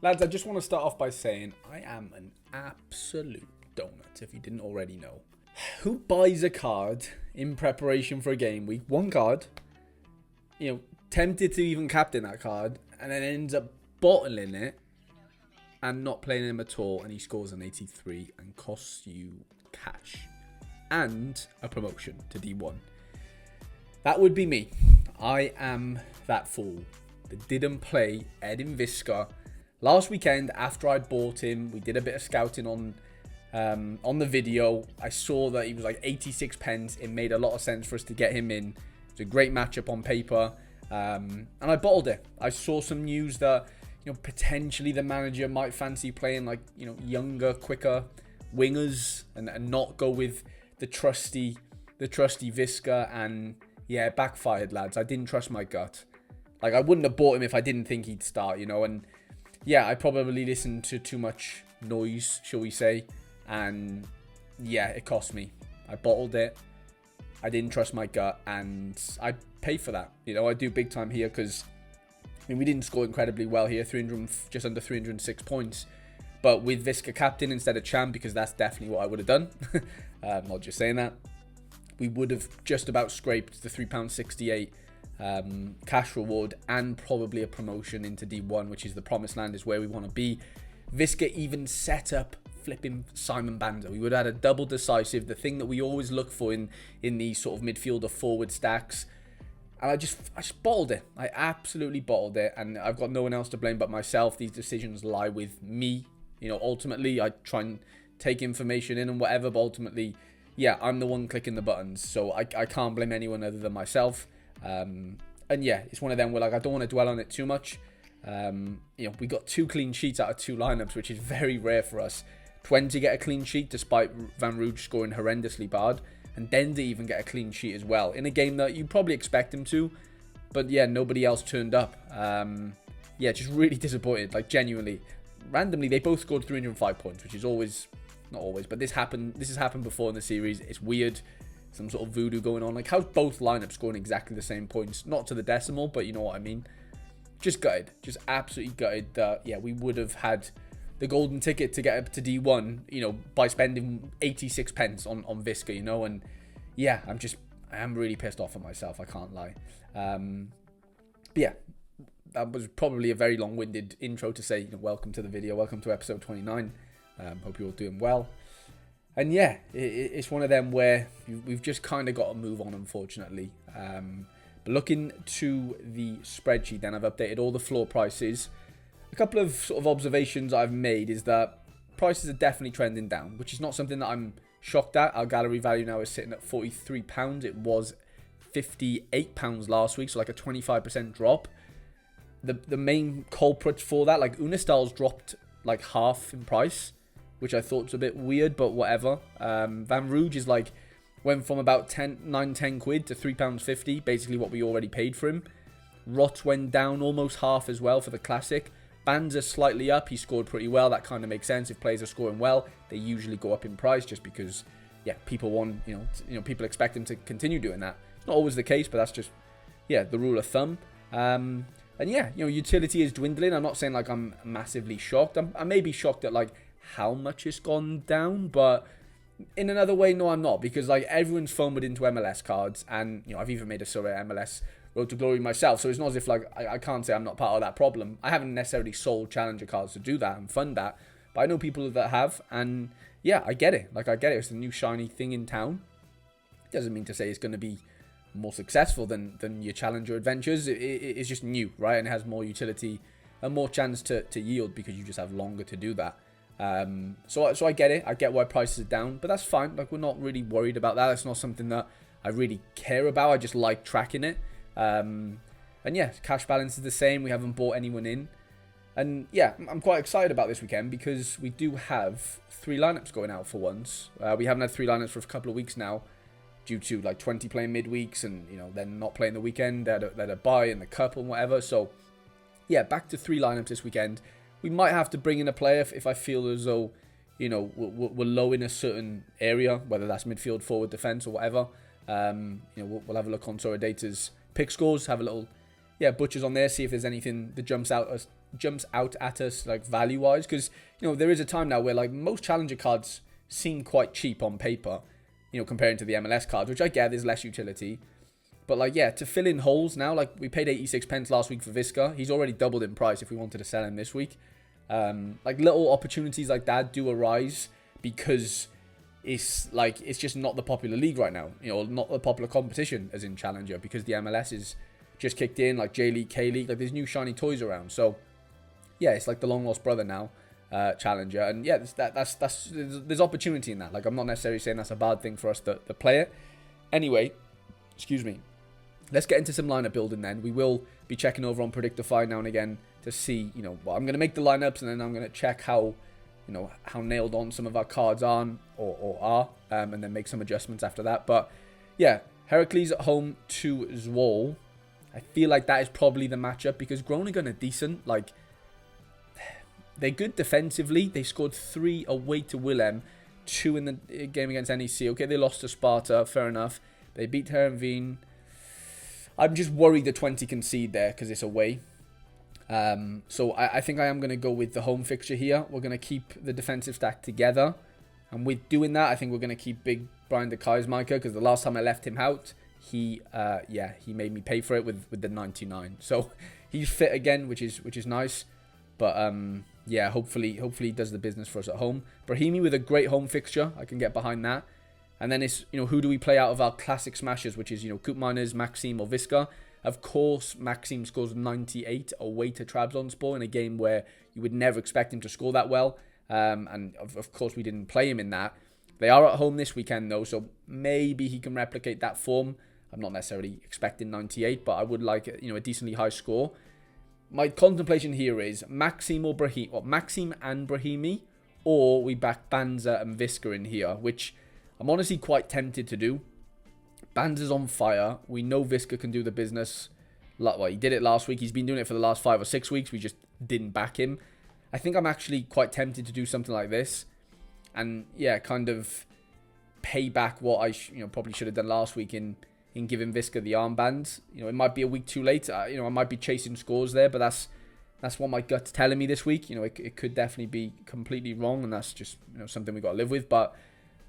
Lads, I just want to start off by saying I am an absolute donut, if you didn't already know. Who buys a card in preparation for a game week? One card, tempted to even captain that card, and then ends up bottling it and not playing him at all, and he scores an 83 and costs you cash and a promotion to D1. That would be me. I am that fool that didn't play Edin Visca. Last weekend, after I'd bought him, we did a bit of scouting on the video. I saw that he was like 86 pence. It made a lot of sense for us to get him in. It's a great matchup on paper. And I bottled it. I saw some news that, potentially the manager might fancy playing like, younger, quicker wingers and not go with the trusty Visca. And yeah, it backfired, lads. I didn't trust my gut. Like, I wouldn't have bought him if I didn't think he'd start, and yeah, I probably listened to too much noise, shall we say, and yeah, it cost me. I bottled it. I didn't trust my gut, and I pay for that. I do big time here because, we didn't score incredibly well here, just under 306 points, but with Visca captain instead of champ, because that's definitely what I would have done. Not just saying that. We would have just about scraped the £3.68 cash reward and probably a promotion into D1, which is the promised land, is where we want to be. Visca even set up flipping Simon Banza. We would have had a double decisive, the thing that we always look for in these sort of midfielder forward stacks. And I just bottled it. I absolutely bottled it, and I've got no one else to blame but myself. These decisions lie with me. Ultimately, I try and take information in and whatever, but ultimately, yeah, I'm the one clicking the buttons, so I can't blame anyone other than myself. And yeah, it's one of them where I don't want to dwell on it too much. We got 2 clean sheets out of 2 lineups, which is very rare for us. 20 get a clean sheet despite Van Rouge scoring horrendously bad, and then to even get a clean sheet as well in a game that you probably expect him to, but yeah, nobody else turned up. Yeah, just really disappointed. Like, genuinely, randomly, they both scored 305 points, which is not always, but this has happened before in the series. It's weird. Some sort of voodoo going on. Like, how's both lineups scoring exactly the same points? Not to the decimal, but you know what I mean. Just gutted. Just absolutely gutted that, yeah, we would have had the golden ticket to get up to D1, by spending 86 pence on Visca, and yeah, I am really pissed off at myself. I can't lie. But yeah, that was probably a very long-winded intro to say, welcome to the video. Welcome to episode 29. Hope you're all doing well. And yeah, it's one of them where we've just kind of got to move on, unfortunately. But looking to the spreadsheet, then I've updated all the floor prices. A couple of sort of observations I've made is that prices are definitely trending down, which is not something that I'm shocked at. Our gallery value now is sitting at £43. It was £58 last week, so like a 25% drop. The main culprits for that, like Unistyle's dropped like half in price, which I thought was a bit weird, but whatever. Van Rouge is went from about 10 quid to £3.50, basically what we already paid for him. Rot went down almost half as well for the classic. Banza slightly up, he scored pretty well. That kind of makes sense. If players are scoring well, they usually go up in price just because, yeah, people want, people expect them to continue doing that. It's not always the case, but that's just, yeah, the rule of thumb. And yeah, utility is dwindling. I'm not saying I'm massively shocked. I may be shocked at how much it's gone down, but in another way, no, I'm not, because everyone's FOMOed into MLS cards, and I've even made a Sorare MLS Road to Glory myself, so it's not as if I can't say I'm not part of that problem. I haven't necessarily sold Challenger cards to do that and fund that, but I know people that have, and yeah, I get it. I get it. It's the new shiny thing in town. Doesn't mean to say it's going to be more successful than your Challenger adventures. It's just new, right? And it has more utility and more chance to yield because you just have longer to do that. So I get it. I get why prices are down, but that's fine. We're not really worried about that. It's not something that I really care about. I just like tracking it. And yeah, cash balance is the same. We haven't bought anyone in. And yeah, I'm quite excited about this weekend because we do have 3 lineups going out for once. We haven't had 3 lineups for a couple of weeks now due to 20 playing midweeks and, then not playing the weekend. They had a bye in the cup and whatever. So yeah, back to 3 lineups this weekend. We might have to bring in a player if I feel as though, we're low in a certain area, whether that's midfield, forward, defence or whatever. We'll have a look on Sorare Data's pick scores, have a little, butchers on there, see if there's anything that jumps out jumps out at us like value-wise, because there is a time now where like most challenger cards seem quite cheap on paper, comparing to the MLS cards, which I get there's less utility. But like, yeah, to fill in holes now, like we paid 86 pence last week for Visca. He's already doubled in price if we wanted to sell him this week. Like little opportunities like that do arise because it's just not the popular league right now, not the popular competition as in Challenger, because the MLS is just kicked in, like J League, K League, like there's new shiny toys around. So yeah, it's like the long lost brother now, Challenger, and yeah, there's opportunity in that. Like I'm not necessarily saying that's a bad thing for us to play it. Anyway, excuse me. Let's get into some lineup building then. We will be checking over on Predictify now and again to see, well, I'm going to make the lineups and then I'm going to check how nailed on some of our cards are or are, and then make some adjustments after that. But yeah, Heracles at home to Zwolle. I feel like that is probably the matchup because Groningen are decent. Like, they're good defensively. They scored 3 away to Willem, 2 in the game against NEC. Okay, they lost to Sparta, fair enough. They beat Heerenveen. I'm just worried the 20 concede there because it's away. So I think I am going to go with the home fixture here. We're going to keep the defensive stack together. And with doing that, I think we're going to keep big Brian de Keismaker, because the last time I left him out, he made me pay for it with the 99. So he's fit again, which is nice. But yeah, hopefully he does the business for us at home. Brahimi with a great home fixture. I can get behind that. And then it's, who do we play out of our classic smashers, which is, Koopmeiners, Maxime or Visca. Of course, Maxime scores 98 away to Trabzonspor in a game where you would never expect him to score that well. And of course, we didn't play him in that. They are at home this weekend, though, so maybe he can replicate that form. I'm not necessarily expecting 98, but I would like, a decently high score. My contemplation here is Maxime and Brahimi, or we back Banza and Visca in here, which I'm honestly quite tempted to do. Banza's on fire. We know Visca can do the business. Well, he did it last week. He's been doing it for the last 5 or 6 weeks. We just didn't back him. I think I'm actually quite tempted to do something like this. And yeah, kind of pay back what I probably should have done last week in giving Visca the armband. It might be a week too late. I might be chasing scores there, but that's what my gut's telling me this week. It could definitely be completely wrong, and that's just something we got to live with. But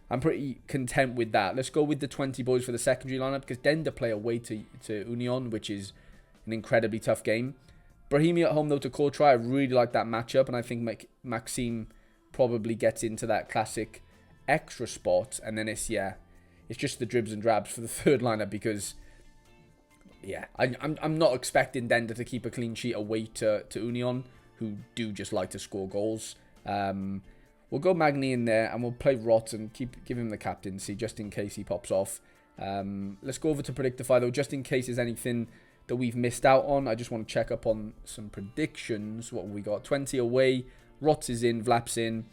I'm pretty content with that. Let's go with the 20 boys for the secondary lineup, because Denda play away to Union, which is an incredibly tough game. Brahimi at home, though, to Courtrai. I really like that matchup, and I think Maxime probably gets into that classic extra spot. And then it's just the dribs and drabs for the third lineup, because yeah, I'm not expecting Denda to keep a clean sheet away to Union, who do just like to score goals. We'll go Magni in there, and we'll play Rot and give him the captaincy just in case he pops off. Let's go over to Predictify, though, just in case there's anything that we've missed out on. I just want to check up on some predictions. What we got? 20 away. Rot is in, Vlap's in,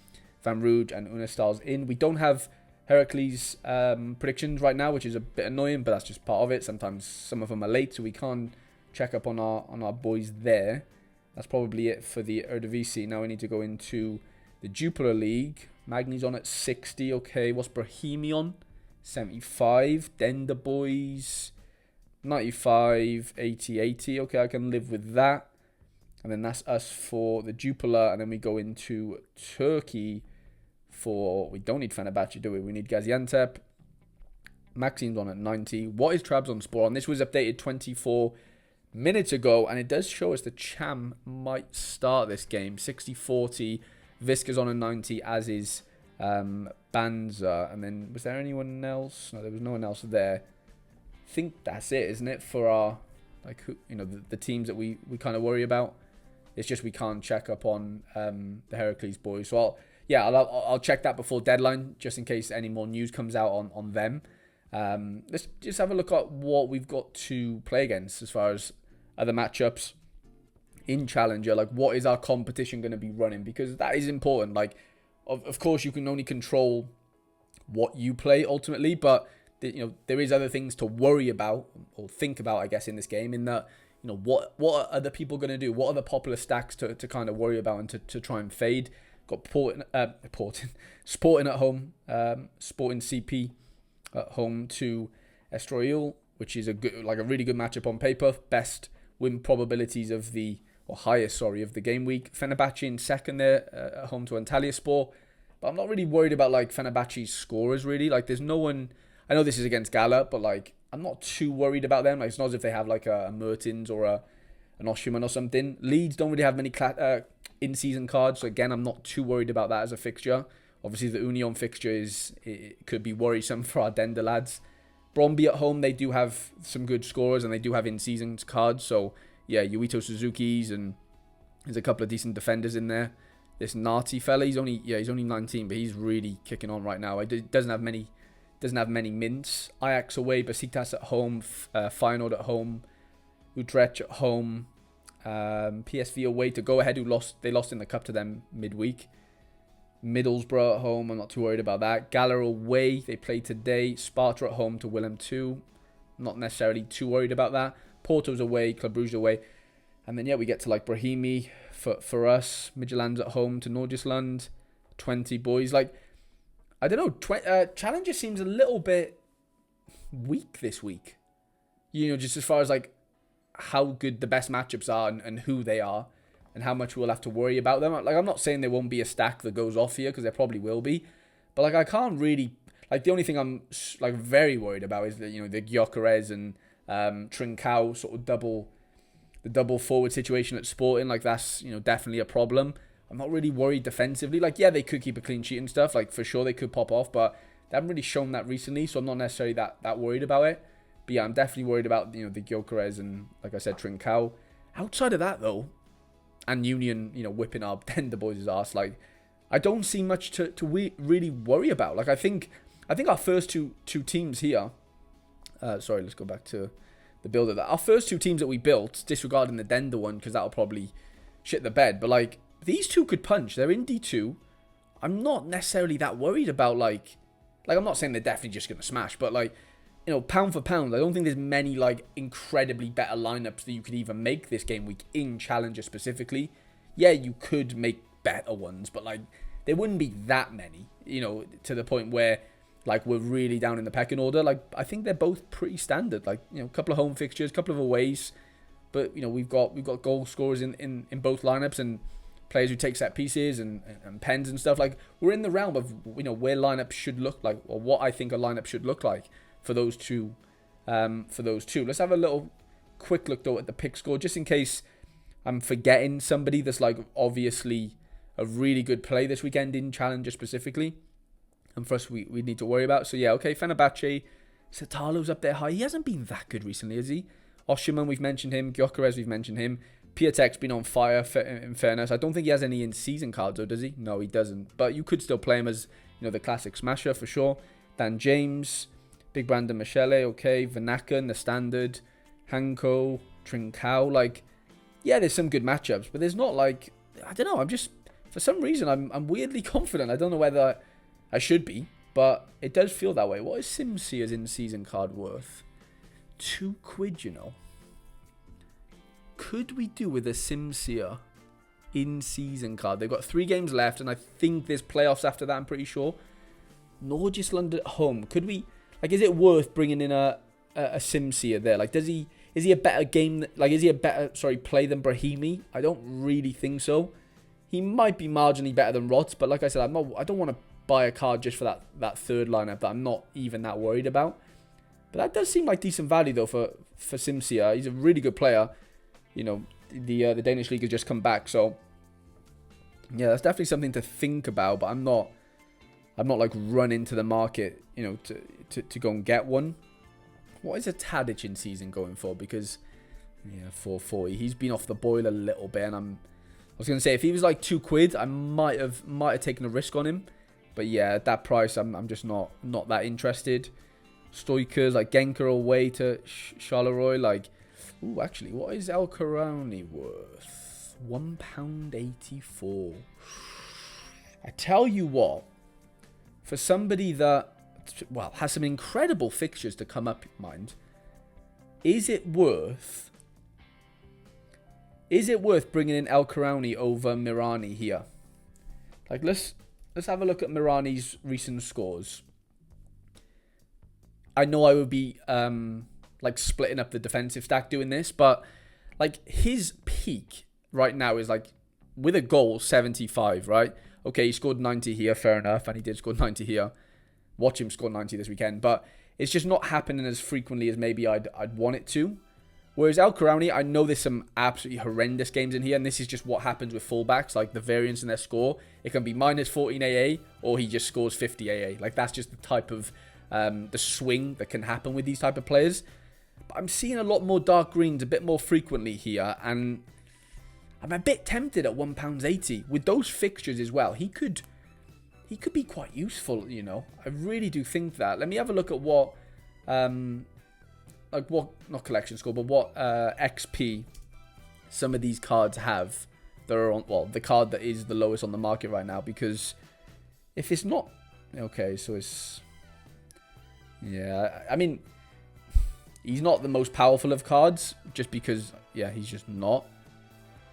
Van Rood and Unestal's in. We don't have Heracles predictions right now, which is a bit annoying, but that's just part of it. Sometimes some of them are late, so we can't check up on our boys there. That's probably it for the Eredivisie. Now we need to go into the Jupiler League. Magni's on at 60. Okay, what's Brahimi on? 75. Denda boys 95, 80, 80. Okay, I can live with that. And then that's us for the Jupiler. And then we go into Turkey for... We don't need Fenerbahce, do we? We need Gaziantep. Maxime's on at 90. What is Trabzonspor on? This was updated 24 minutes ago. And it does show us the Cham might start this game. 60-40. Visca's on a 90, as is Banza. And then, was there anyone else? No, there was no one else there. I think that's it, isn't it, for our, the teams that we kind of worry about. It's just we can't check up on the Heracles boys. So I'll check that before deadline, just in case any more news comes out on them. Let's just have a look at what we've got to play against as far as other matchups in Challenger. Like, what is our competition going to be running? Because that is important. Like, of course, you can only control what you play ultimately, but there is other things to worry about or think about, I guess, in this game. In that, what are other people going to do? What are the popular stacks to kind of worry about and to try and fade? Got Sporting at home, Sporting CP at home to Estoril, which is a really good matchup on paper. Best win probabilities of the or highest, sorry, of the game week. Fenerbahce in second there at home to Antalyaspor. But I'm not really worried about like Fenerbahce's scorers really. Like there's no one. I know this is against Gala, but like I'm not too worried about them. Like it's not as if they have like a Mertens or an Oshiman or something. Leeds don't really have many in-season cards, so again I'm not too worried about that as a fixture. Obviously the Union fixture it could be worrisome for our Dender lads. Bromby at home, they do have some good scorers and they do have in-season cards. So yeah, Yuito Suzuki's and there's a couple of decent defenders in there. This Nati fella, he's only 19, but he's really kicking on right now. He doesn't have many mints. Ajax away, Besiktas at home, Feyenoord at home, Utrecht at home, PSV away to Go Ahead, they lost in the cup to them midweek. Middlesbrough at home, I'm not too worried about that. Gala away, they play today. Sparta at home to Willem 2. Not necessarily too worried about that. Porto's away, Club Brugge away. And then, yeah, we get to like Brahimi for us. Midtjylland's at home to Noordjylland. 20 boys. Like, I don't know. Challenger seems a little bit weak this week. You know, just as far as like how good the best matchups are and who they are. And how much we'll have to worry about them. Like, I'm not saying there won't be a stack that goes off here, because there probably will be. But, like, I can't really... Like, the only thing I'm, like, very worried about is, that, you know, the Gyökeres and Trincao sort of the double forward situation at Sporting. Like, that's, you know, definitely a problem. I'm not really worried defensively. Like, yeah, they could keep a clean sheet and stuff. Like, for sure, they could pop off. But they haven't really shown that recently, so I'm not necessarily that worried about it. But, yeah, I'm definitely worried about, you know, the Gyökeres and, like I said, Trincao. Outside of that, though... And Union, you know, whipping our Dender boys' ass. Like, I don't see much to really worry about. Like, I think our first two teams here. Sorry, let's go back to the build of that. Our first two teams that we built, disregarding the Dender one, because that'll probably shit the bed. But like, these two could punch. They're in D2. I'm not necessarily that worried about like I'm not saying they're definitely just gonna smash, but like, you know, pound for pound, I don't think there's many, like, incredibly better lineups that you could even make this game week in Challenger specifically. Yeah, you could make better ones, but, like, there wouldn't be that many, you know, to the point where, like, we're really down in the pecking order. Like, I think they're both pretty standard. Like, you know, a couple of home fixtures, a couple of aways, but, you know, we've got goal scorers in both lineups and players who take set pieces and pens and stuff. Like, we're in the realm of, you know, where lineups should look like, or what I think a lineup should look like. For those two. Let's have a little quick look, though, at the pick score, just in case I'm forgetting somebody that's, like, obviously a really good play this weekend in Challenger specifically. And for us, we need to worry about. So, yeah, okay, Fenerbahce. Satalo's up there high. He hasn't been that good recently, has he? Oshiman, we've mentioned him. Gyökeres, we've mentioned him. Piatek's been on fire, in fairness. I don't think he has any in-season cards, though, does he? No, he doesn't. But you could still play him as, you know, the classic smasher, for sure. Dan James... Big Brandon Michele, okay. Vanaken, the standard. Hanko, Trincao. Like, yeah, there's some good matchups, but there's not, like, I don't know. I'm just, for some reason, I'm weirdly confident. I don't know whether I should be, but it does feel that way. What is Simsia's in-season card worth? £2, you know. Could we do with a Simsia in-season card? They've got 3 games left, and I think there's playoffs after that, I'm pretty sure. Noordjylland at home. Could we... Like, is it worth bringing in a Simsia there? Like, is he a better game? Like, is he a better, play than Brahimi? I don't really think so. He might be marginally better than Rots, but like I said, I don't want to buy a card just for that third lineup that I'm not even that worried about. But that does seem like decent value, though, for Simsia. He's a really good player. You know, the Danish league has just come back, so yeah, that's definitely something to think about. But I'm not like run into the market, you know, to go and get one. What is a Tadic in season going for? Because, yeah, 440. He's been off the boil a little bit, and I was going to say, if he was like £2, I might have taken a risk on him. But yeah, at that price, I'm just not that interested. Stoikers, like Genker away to Charleroi. Like, ooh, actually, what is El Karauni worth? £1.84. I tell you what, for somebody that, well, has some incredible fixtures to come up, mind, is it worth bringing in El Karauni over Mirani here? Like, let's have a look at Mirani's recent scores. I know I would be like splitting up the defensive stack doing this, but like his peak right now is like, with a goal, 75, right? Okay, he scored 90 here, fair enough, and he did score 90 here. Watch him score 90 this weekend, but it's just not happening as frequently as maybe I'd want it to. Whereas El Karauni, I know there's some absolutely horrendous games in here, and this is just what happens with fullbacks, like the variance in their score. It can be minus 14 AA, or he just scores 50 AA. Like, that's just the type of, the swing that can happen with these type of players. But I'm seeing a lot more dark greens a bit more frequently here, and I'm a bit tempted at £1.80. With those fixtures as well, he could be quite useful, you know. I really do think that. Let me have a look at what, like what, not collection score, but what XP some of these cards have that are on, well, the card that is the lowest on the market right now. Because if it's not, okay, so it's, yeah, I mean, he's not the most powerful of cards, just because, yeah, he's just not.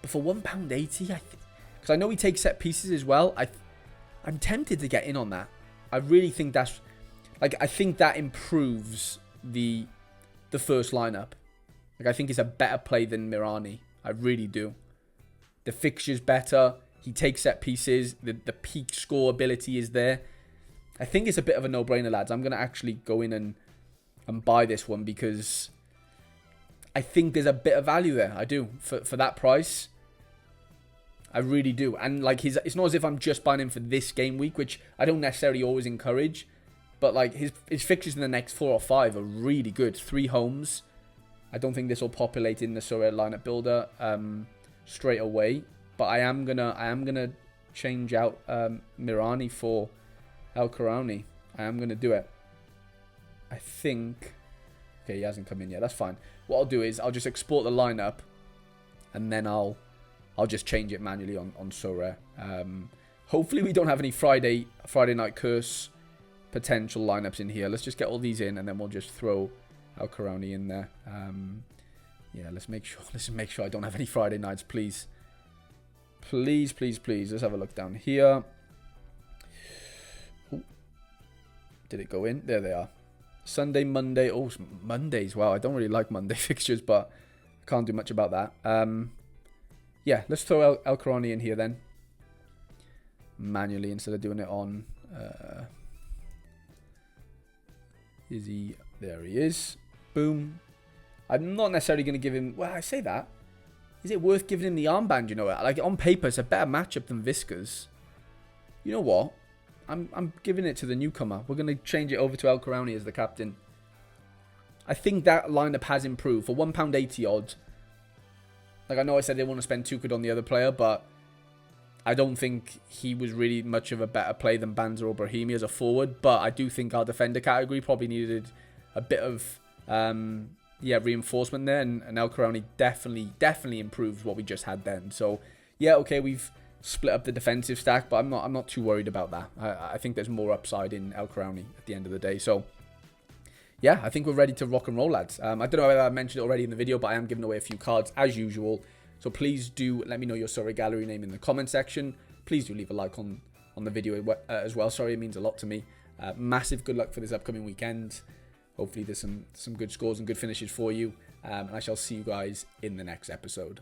But for £1.80, because I know he takes set pieces as well, I'm tempted to get in on that. I really think that's, like, I think that improves the first lineup. Like, I think it's a better play than Mirani. I really do. The fixture's better. He takes set pieces. The peak score ability is there. I think it's a bit of a no-brainer, lads. I'm going to actually go in and buy this one because I think there's a bit of value there. I do. For that price, I really do. And like, it's not as if I'm just buying him for this game week, which I don't necessarily always encourage. But like, his fixtures in the next 4 or 5 are really good. 3 homes. I don't think this will populate in the Sorare lineup builder straight away. But I am gonna change out Mirani for El Karauni. I am gonna do it. I think. Okay, he hasn't come in yet. That's fine. What I'll do is I'll just export the lineup, and then I'll just change it manually on Sorare. Hopefully we don't have any Friday night curse potential lineups in here. Let's just get all these in, and then we'll just throw El Karauni in there. Yeah, let's make sure I don't have any Friday nights, please. Please, please, please. Let's have a look down here. Ooh. Did it go in? There they are. Sunday, Monday. Oh, Mondays. Wow, I don't really like Monday fixtures, but I can't do much about that. Yeah, let's throw El Karauni in here then. Manually instead of doing it on... is he... There he is. Boom. I'm not necessarily going to give him... Well, I say that. Is it worth giving him the armband, you know? Like, on paper, it's a better matchup than Visca's. You know what? I'm giving it to the newcomer. We're going to change it over to El Karauni as the captain. I think that lineup has improved. For £1.80 odd. Like, I know I said they want to spend £2 on the other player, but I don't think he was really much of a better play than Banza or Brahimi as a forward. But I do think our defender category probably needed a bit of reinforcement there. And El Karauni definitely improved what we just had then. So, yeah, okay, we've split up the defensive stack, but I'm not too worried about that. I think there's more upside in El Karauni at the end of the day. So, yeah, I think we're ready to rock and roll, lads. I don't know whether I mentioned it already in the video, but I am giving away a few cards as usual. So please do let me know your Sorare gallery name in the comment section. Please do leave a like on the video as well. Sorry, it means a lot to me. Massive good luck for this upcoming weekend. Hopefully there's some good scores and good finishes for you. And I shall see you guys in the next episode.